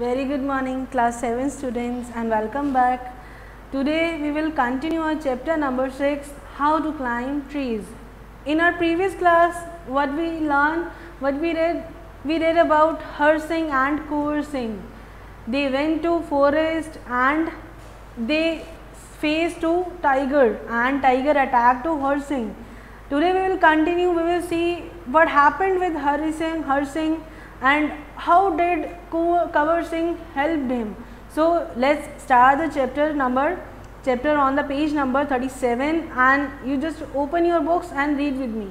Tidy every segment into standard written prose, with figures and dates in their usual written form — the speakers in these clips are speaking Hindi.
Very good morning, class 7 students, and welcome back. Today we will continue our chapter number 6, how to climb trees. In our previous class, what we learned, what we read about Har Singh and Kuvar Singh. They went to forest and they faced to tiger, and tiger attacked to Har Singh. Today we will continue, we will see what happened with Har Singh and how did Kuvar Singh helped him. So let's start the chapter on the page number 37, and you just open your books and read with me.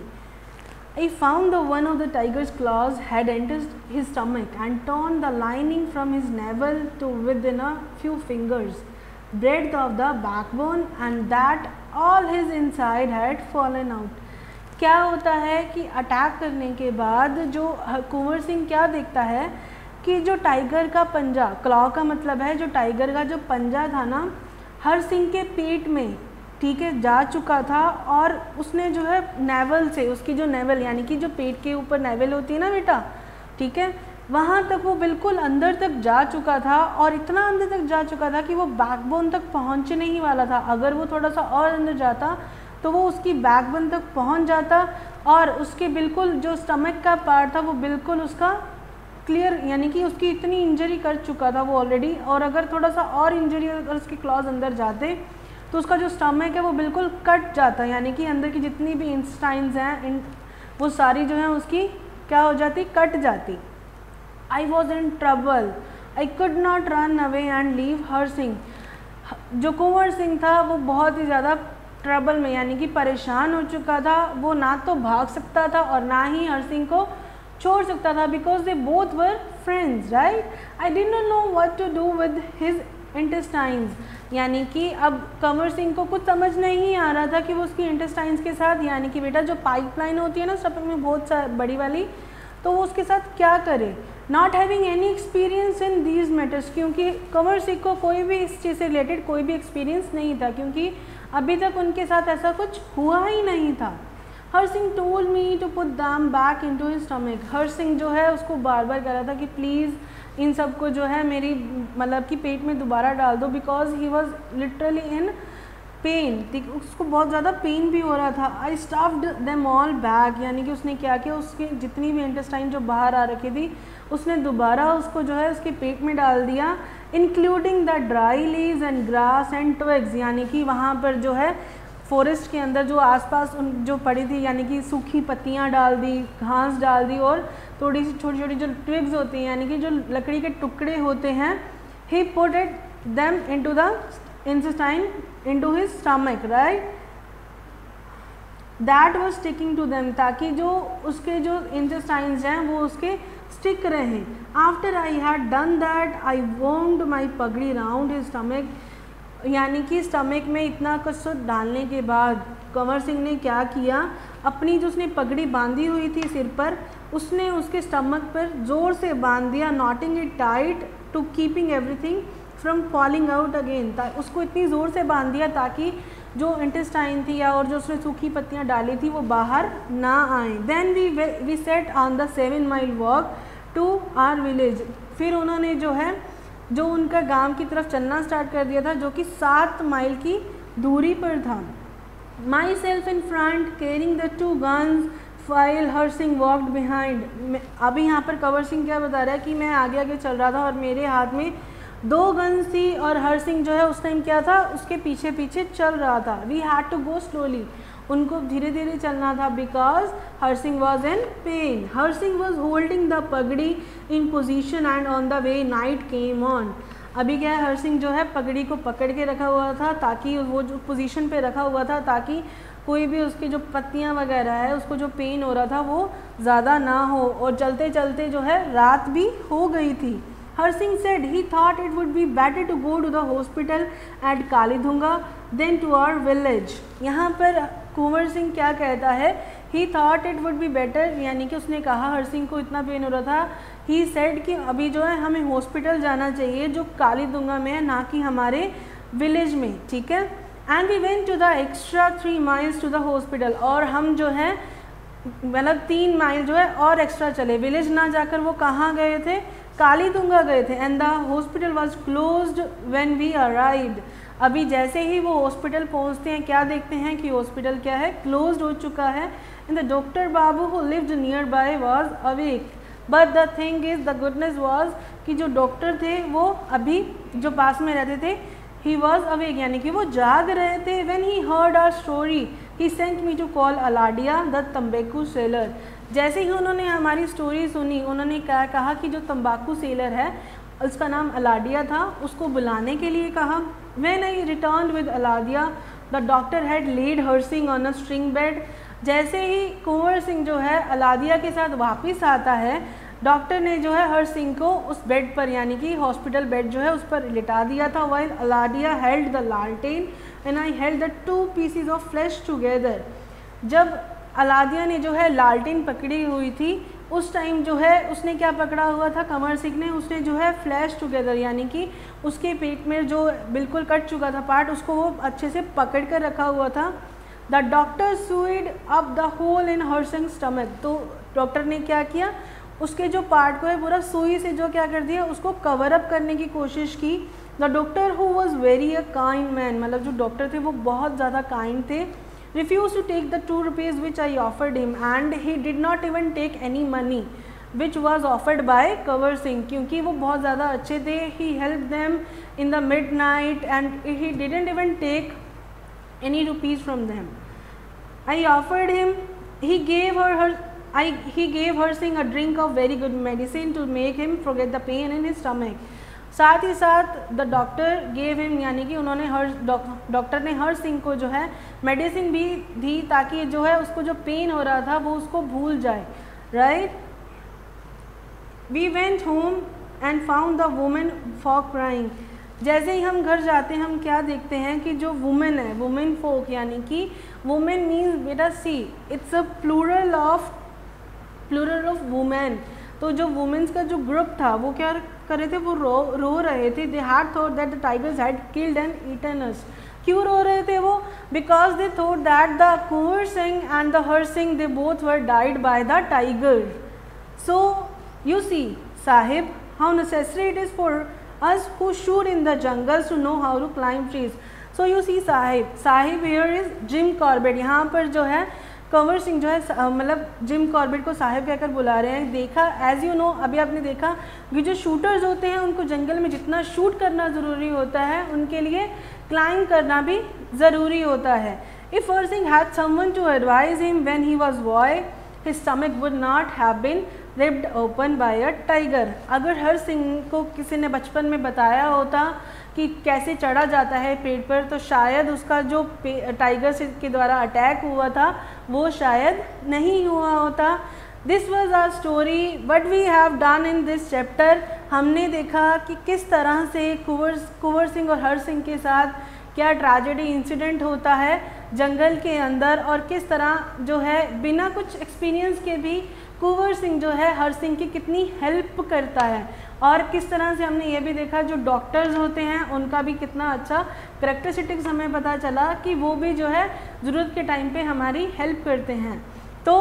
I found that one of the tiger's claws had entered his stomach and torn the lining from his navel to within a few fingers breadth of the backbone, and that all his inside had fallen out. क्या होता है कि अटैक करने के बाद जो कुंवर सिंह क्या देखता है कि जो टाइगर का पंजा, क्लॉ का मतलब है जो टाइगर का जो पंजा था ना, हर सिंह के पेट में, ठीक है, जा चुका था, और उसने जो है नेवल से, उसकी जो नेवल यानी कि जो पेट के ऊपर नेवल होती है ना बेटा, ठीक है, वहाँ तक वो बिल्कुल अंदर तक जा चुका था, और इतना अंदर तक जा चुका था कि वो बैकबोन तक पहुँचने ही वाला था। अगर वो थोड़ा सा और अंदर जाता तो वो उसकी बैकबोन तक पहुंच जाता, और उसके बिल्कुल जो स्टमक का पार्ट था वो बिल्कुल उसका क्लियर, यानी कि उसकी इतनी इंजरी कर चुका था वो ऑलरेडी, और अगर थोड़ा सा और इंजरी अगर उसके क्लॉज अंदर जाते तो उसका जो स्टमक है वो बिल्कुल कट जाता, यानी कि अंदर की जितनी भी इंटेस्टाइन्स हैं वो सारी जो है उसकी क्या हो जाती, कट जाती। I was in trouble, I could not run away and leave her Singh. जो कुंवर सिंह था वो बहुत ही ज़्यादा ट्रबल में, यानी कि परेशान हो चुका था, वो ना तो भाग सकता था और ना ही हर सिंह को छोड़ सकता था, because they both were friends, right. I did not know what to do with his intestines, यानी कि अब कंवर सिंह को कुछ समझ नहीं आ रहा था कि वो उसकी इंटेस्टाइन्स के साथ, यानी कि बेटा जो पाइपलाइन होती है ना स्टमक में बहुत बड़ी वाली, तो वो उसके साथ क्या करे। Not having any experience in these matters, क्योंकि कंवर सिंह को कोई भी इस चीज़ से रिलेटेड कोई भी एक्सपीरियंस नहीं था, क्योंकि अभी तक उनके साथ ऐसा कुछ हुआ ही नहीं था। Har Singh told me to put them back into his stomach. Har Singh जो है उसको बार बार कह रहा था कि प्लीज़ इन सब को जो है मेरी मतलब कि पेट में दोबारा डाल दो, because he was literally in pen, उसको बहुत ज़्यादा पेन भी हो रहा था। आई स्टफ्ड देम ऑल बैक, यानी कि उसने क्या किया, उसके जितनी भी इंटेस्टाइन जो बाहर आ रखी थी उसने दोबारा उसको जो है उसके पेट में डाल दिया, including the dry leaves and grass and twigs, यानी कि वहाँ पर जो है फॉरेस्ट के अंदर जो आसपास उन जो पड़ी थी, यानी कि सूखी पत्तियाँ डाल दी, घास डाल दी, और थोड़ी सी छोटी छोटी जो ट्विग्स होती हैं, यानी कि जो लकड़ी के टुकड़े होते हैं, he put it them into the intestine into his stomach, right, that was sticking to them, ताकि जो उसके जो इंटेस्टाइन्स हैं वो उसके स्टिक रहें। After I had done that I wound my pagri round his stomach, यानी कि स्टमक में इतना कुछ डालने के बाद कंवर सिंह ने क्या किया, अपनी जो उसने पगड़ी बांधी हुई थी सिर पर, उसने उसके स्टमक पर ज़ोर से बांध दिया, knotting it tight to keeping everything from falling out again. उसको इतनी ज़ोर से बांध दिया ताकि जो इंटेस्टाइन थी या और जो उसने सूखी पत्तियाँ डाली थी वो बाहर ना आए। Then we set on the 7 mile walk to our village. फिर उन्होंने जो है जो उनका गांव की तरफ चलना स्टार्ट कर दिया था, जो कि 7 माइल की दूरी पर था। My self in front carrying the 2 guns while her Singh walked behind. अभी यहाँ पर कंवर सिंह क्या बता रहा है कि मैं आगे आगे चल रहा था और मेरे हाथ में 2 गन्स थी, और हर सिंह जो है उस टाइम क्या था, उसके पीछे पीछे चल रहा था। We had to go slowly, उनको धीरे धीरे चलना था, because Har Singh was in pain. Har Singh was holding the pagri in position and on the way night came on. अभी क्या है, हर सिंह जो है पगड़ी को पकड़ के रखा हुआ था, ताकि वो जो पोजीशन पे रखा हुआ था ताकि कोई भी उसकी जो पत्तियां वगैरह है उसको जो पेन हो रहा था वो ज़्यादा ना हो, और चलते चलते जो है रात भी हो गई थी। हर Singh said he thought it would be better to go to the hospital at कालीधुंगा than to our village। यहाँ पर कुंवर सिंह क्या कहता है, he thought it would be better, यानी कि उसने कहा, हर सिंह को इतना पेन हो रहा था, he said कि अभी जो है हमें हॉस्पिटल जाना चाहिए जो कालीधुंगा में है, ना कि हमारे विलेज में, ठीक है। And we went to the extra 3 miles to the hospital, और हम जो है मतलब 3 माइल जो है और एक्स्ट्रा चले, विलेज ना जाकर वो कहाँ गए थे, कालीतुंगा गए थे and the hospital was closed when we arrived. अभी जैसे ही वो हॉस्पिटल पहुंचते हैं क्या देखते हैं कि हॉस्पिटल क्या है, क्लोज्ड हो चुका है। And the doctor Babu who lived near by was awake, but the thing is the goodness was कि जो डॉक्टर थे वो अभी जो पास में रहते थे, ही वॉज अवेक यानी कि वो जाग रहे थे। When he heard our story he sent me to call Aladia the tambaku seller. जैसे ही उन्होंने हमारी स्टोरी सुनी, उन्होंने क्या कहा कि जो तंबाकू सेलर है उसका नाम अलाडिया था, उसको बुलाने के लिए कहा। When I return with Aladia the doctor had led Har Singh on a string bed. जैसे ही कुंवर सिंह जो है अलादिया के साथ वापस आता है, डॉक्टर ने जो है हर सिंह को उस बेड पर यानी कि हॉस्पिटल बेड जो है उस पर लिटा दिया था। वाइल अलादिया हेल्ड द लालटेन and I held the 2 pieces of flash together. जब अलादिया ने जो है लालटेन पकड़ी हुई थी, उस टाइम जो है उसने क्या पकड़ा हुआ था, कंवर सिंह ने, उसने जो है फ्लैश टुगेदर यानी कि उसके पेट में जो बिल्कुल कट चुका था पार्ट, उसको वो अच्छे से पकड़ कर रखा हुआ था। The doctor sewed up the hole in Har Singh stomach. तो डॉक्टर ने क्या किया, उसके जो पार्ट को है पूरा सुई से जो क्या कर दिया, उसको कवर अप करने की कोशिश की। The doctor who was very a kind man, मतलब जो डॉक्टर थे वो बहुत ज़्यादा काइंड थे। refused to take the 2 rupees which I offered him and he did not even take any money which was offered by Kanwar Singh, क्योंकि वो बहुत ज़्यादा अच्छे थे। he helped them in the midnight and he didn't even take any rupees from them. I offered him, he gave her Singh a drink of very good medicine to make him forget the pain in his stomach. साथ ही साथ द डॉक्टर गेव हिम यानी कि उन्होंने डॉक्टर ने हर सिंह को जो है मेडिसिन भी दी ताकि जो है उसको जो पेन हो रहा था वो उसको भूल जाए, right. We went home and found the women folk crying. जैसे ही हम घर जाते हैं हम क्या देखते हैं कि जो वुमेन है, वुमेन फोक यानी कि वुमेन मीन्स बेटा see it's a plural of women. तो जो वुमेन्स का जो ग्रुप था वो क्या कर रहे थे, वो रो रहे थे। They had thought that the tigers had killed and eaten us. क्यों रो रहे थे वो, because they thought that the Kunwar Singh and the Har Singh they both were died by the tiger. So you see sahib how necessary it is for us who shoot in the jungles to know how to climb trees. So you see Sahib here is Jim Corbett. यहाँ पर जो है कंवर सिंह जो है मतलब जिम कॉर्बेट को साहिब कहकर बुला रहे हैं। देखा एज यू नो, अभी आपने देखा कि जो शूटर्स होते हैं उनको जंगल में जितना शूट करना ज़रूरी होता है उनके लिए क्लाइंब करना भी ज़रूरी होता है। If Har Singh had someone to advise him when he was boy his stomach would not have been ripped open by a tiger. अगर हर सिंह को किसी ने बचपन में बताया होता कि कैसे चढ़ा जाता है पेड़ पर, तो शायद उसका जो टाइगर के द्वारा अटैक हुआ था वो शायद नहीं हुआ होता। This was our story what we have done in this chapter. हमने देखा कि किस तरह से कुंवर सिंह और हर सिंह के साथ क्या ट्रेजेडी इंसिडेंट होता है जंगल के अंदर, और किस तरह जो है बिना कुछ एक्सपीरियंस के भी कुंवर सिंह जो है हर सिंह की कितनी हेल्प करता है। और किस तरह से हमने ये भी देखा जो डॉक्टर्स होते हैं उनका भी कितना अच्छा करैक्टरिस्टिक्स हमें पता चला कि वो भी जो है ज़रूरत के टाइम पे हमारी हेल्प करते हैं। तो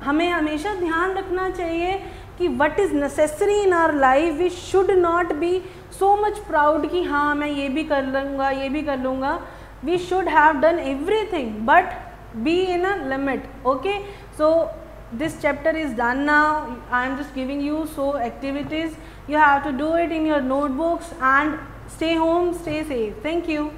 हमें हमेशा ध्यान रखना चाहिए कि what is necessary in our life. We should not be so much proud कि हाँ मैं ये भी कर लूँगा ये भी कर लूँगा। We should have done everything but be in a limit. Okay, so this chapter is done now. I am just giving you so activities. You have to do it in your notebooks and stay home, stay safe. Thank you.